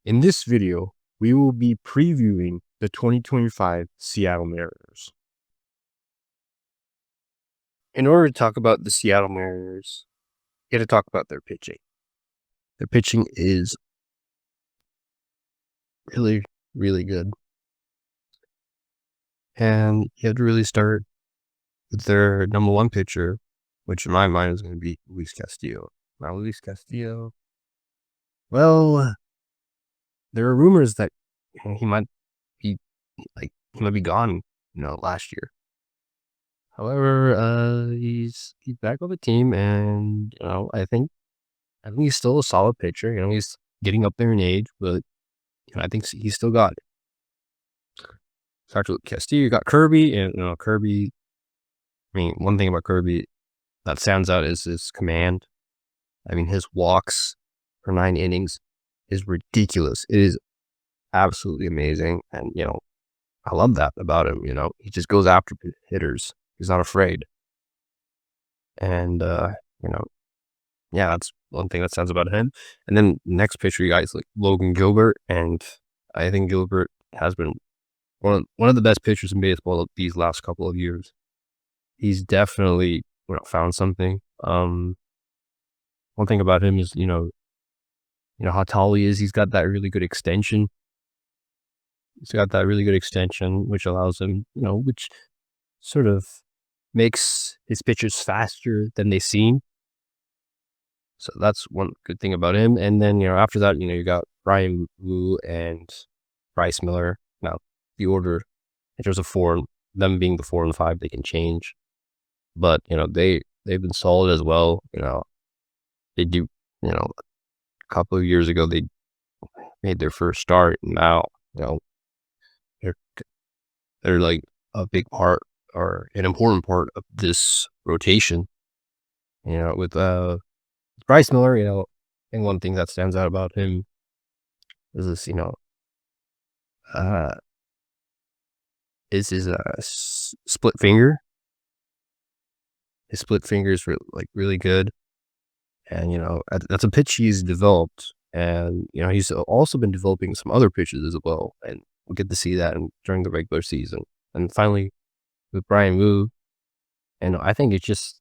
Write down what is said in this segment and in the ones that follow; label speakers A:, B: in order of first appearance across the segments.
A: In this video, we will be previewing the 2025 Seattle Mariners. In order to talk about the Seattle Mariners, you got to talk about their pitching. Their pitching is really, really good. And you have to really start with their number one pitcher, which in my mind is going to be Luis Castillo. Now, Luis Castillo, well, there are rumors that he might be gone, last year. However, he's back on the team, and I think he's still a solid pitcher. He's getting up there in age, but I think he's still got it. Starts with Castillo, you got Kirby, and Kirby. I mean, one thing about Kirby that stands out is his command. I mean, his walks for 9 innings is ridiculous. It is absolutely amazing, and I love that about him. He just goes after hitters. He's not afraid, and yeah, that's one thing that stands about him. And then next pitcher, you guys like Logan Gilbert, and I think Gilbert has been one of the best pitchers in baseball these last couple of years. He's definitely found something. One thing about him is how tall he is. He's got that really good extension. Which allows him, which sort of makes his pitches faster than they seem. So that's one good thing about him. And then, after that, you got Bryan Woo and Bryce Miller. Now, the order, in terms of 4, them being the 4 and 5, they can change. But, they've been solid as well. They do, a couple of years ago, they made their first start. And now, they're like a big part or an important part of this rotation. With Bryce Miller, and one thing that stands out about him is this, is his split finger. His split finger is really good, and that's a pitch he's developed, and he's also been developing some other pitches as well, and we'll get to see that during the regular season. And finally, with Bryan Woo, and I think it's just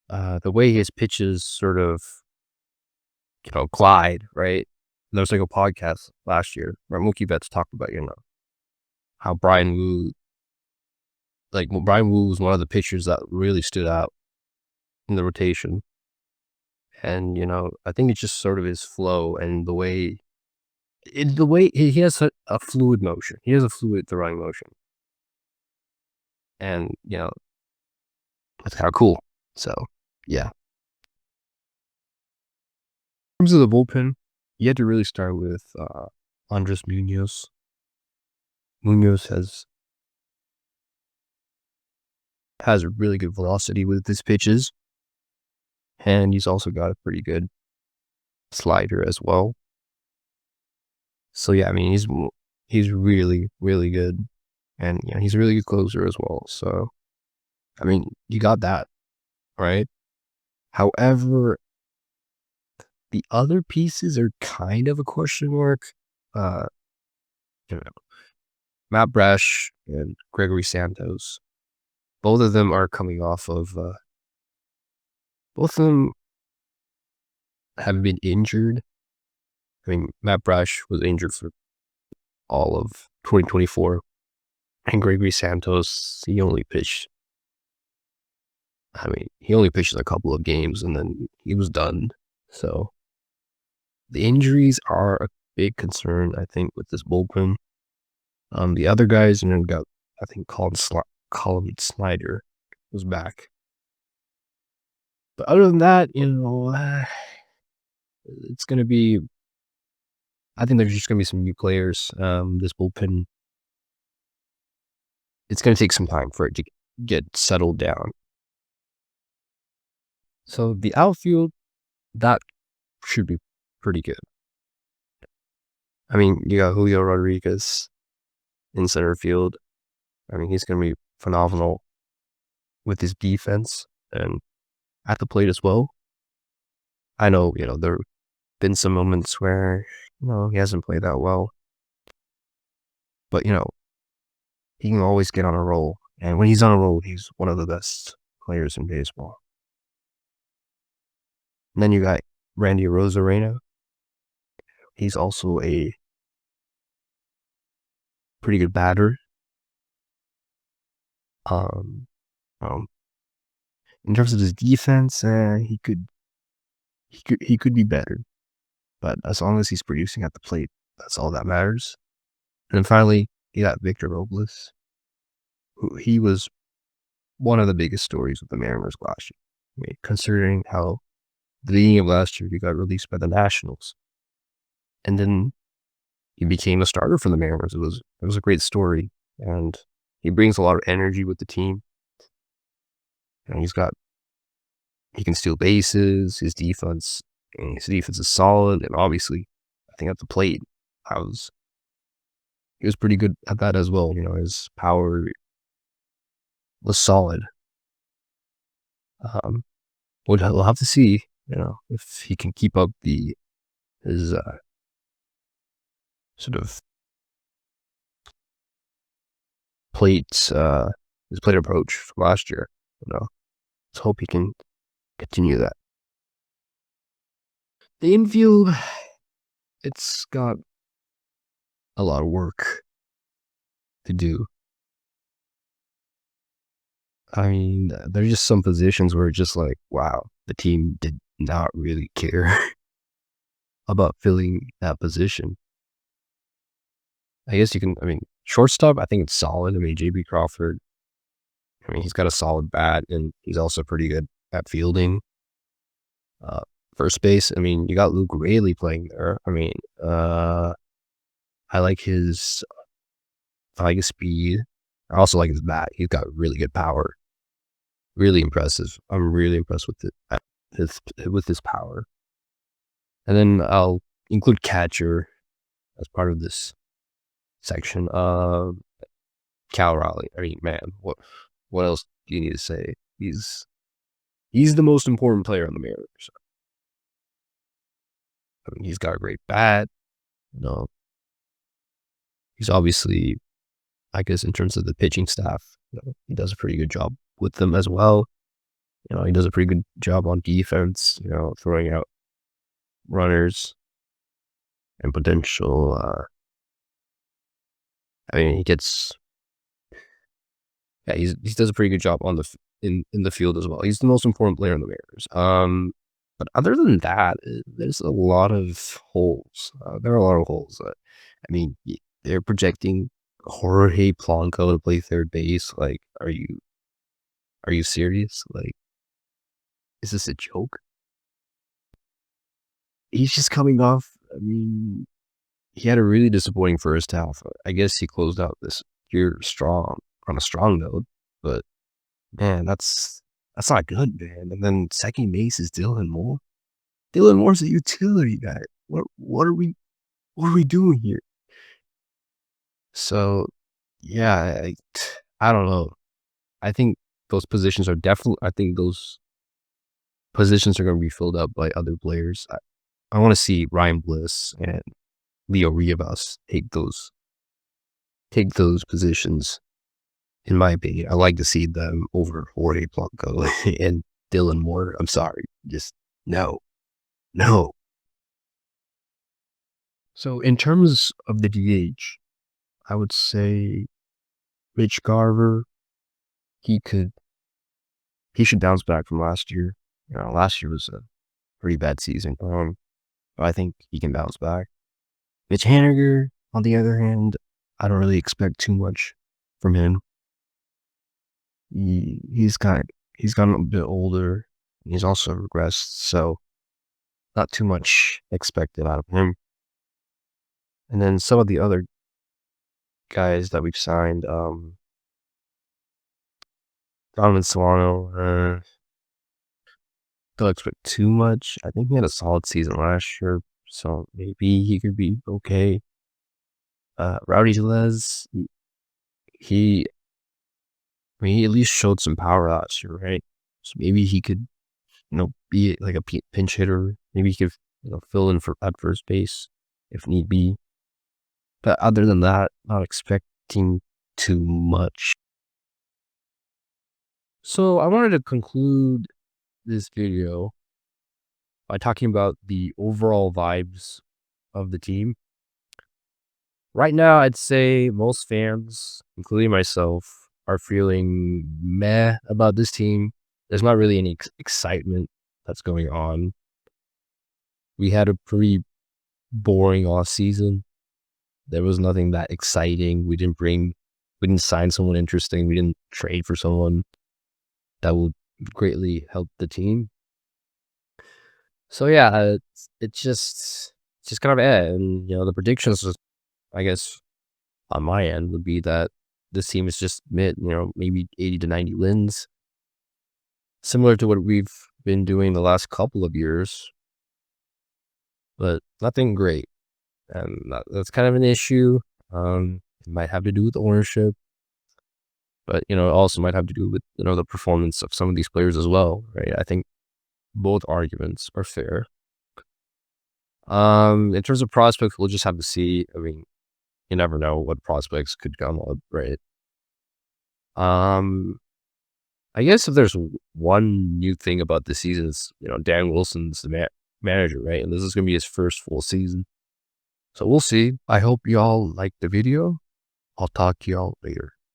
A: the way his pitches sort of glide, right? There was like a podcast last year where Mookie Betts talked about how Bryan Woo was one of the pitchers that really stood out in the rotation. And, I think it's just sort of his flow and the way he has a fluid motion. He has a fluid throwing motion. And, that's kind of cool. So, yeah. In terms of the bullpen, you had to really start with Andres Munoz. Munoz has a really good velocity with his pitches, and he's also got a pretty good slider as well. So yeah, I mean he's really, really good, and he's a really good closer as well. So I mean, you got that, right? However, the other pieces are kind of a question mark. Matt Brash and Gregory Santos, both of them are coming off of both of them have been injured. I mean, Matt Brash was injured for all of 2024, and Gregory Santos, he only pitched a couple of games and then he was done. So the injuries are a big concern, I think, with this bullpen. The other guys, got, I think, Colin Snyder was back. But other than that, it's going to be, I think there's just going to be some new players. This bullpen, it's going to take some time for it to get settled down. So the outfield, that should be pretty good. I mean, you got Julio Rodriguez in center field. I mean, he's going to be phenomenal with his defense and at the plate as well. I know, there have been some moments where he hasn't played that well. But, he can always get on a roll. And when he's on a roll, he's one of the best players in baseball. And then you got Randy Arozarena. He's also a pretty good batter. Um, um, in terms of his defense, he could be better. But as long as he's producing at the plate, that's all that matters. And then finally, you got Victor Robles, who he was one of the biggest stories with the Mariners last year. I mean, considering how the beginning of last year he got released by the Nationals, and then he became a starter for the Mariners. It was a great story, and he brings a lot of energy with the team. And he can steal bases. His defense is solid, and obviously, I think at the plate, he was pretty good at that as well. His power was solid. We'll have to see, if he can keep up his sort of his plate approach from last year. Let's hope he can continue that. The infield, it's got a lot of work to do. I mean, there's just some positions where it's just like, wow, the team did not really care about filling that position. I guess shortstop, I think it's solid. I mean, JB Crawford, he's got a solid bat, and he's also pretty good at fielding. First base, you got Luke Raley playing there. I like his speed. I also like his bat. He's got really good power. Really impressive. I'm really impressed with his power. And then I'll include catcher as part of this section. Cal Raleigh. Man, what else do you need to say? He's the most important player on the Mariners. He's got a great bat. He's obviously, I guess, in terms of the pitching staff, he does a pretty good job with them as well. He does a pretty good job on defense, throwing out runners and potential. He does a pretty good job in the field as well. He's the most important player in the Mariners. But other than that, there's a lot of holes. There are a lot of holes. They're projecting Jorge Polanco to play third base. Like, are you serious? Like, is this a joke? He's just coming off. He had a really disappointing first half. I guess he closed out this year on a strong note, but man, that's not good, man. And then second base is Dylan Moore. Dylan Moore's a utility guy. What are we doing here? So, yeah, I don't know. I think those positions are definitely. I think those positions are going to be filled up by other players. I want to see Ryan Bliss and Leo Rivas take those positions. In my opinion, I like to see them over Jorge Polanco and Dylan Moore. I'm sorry, just no. So in terms of the DH, I would say Rich Garver. He should bounce back from last year. Last year was a pretty bad season. I think he can bounce back. Mitch Haniger, on the other hand, I don't really expect too much from him. He's gotten a bit older. He's also regressed, so not too much expected out of him. And then some of the other guys that we've signed, Donovan Solano, don't expect too much. I think he had a solid season last year, so maybe he could be okay. Rowdy Tellez, he at least showed some power last year, right? So maybe he could, be like a pinch hitter. Maybe he could, fill in at first base. if need be. But other than that, not expecting too much. So I wanted to conclude this video by talking about the overall vibes of the team. Right now, I'd say most fans, including myself, are feeling meh about this team. There's not really any excitement that's going on. We had a pretty boring off season. There was nothing that exciting. We didn't sign someone interesting. We didn't trade for someone that would greatly help the team. So yeah, it's just kind of and the predictions, I guess, on my end would be that this team is just maybe 80 to 90 wins, similar to what we've been doing the last couple of years, but nothing great, and that's kind of an issue. It might have to do with ownership, but it also might have to do with the performance of some of these players as well, right? I think both arguments are fair. In terms of prospects, we'll just have to see. I mean, you never know what prospects could come up, right? Um, I guess if there's one new thing about the season is, Dan Wilson's the manager, right? And this is going to be his first full season. So we'll see. I hope y'all like the video. I'll talk to y'all later.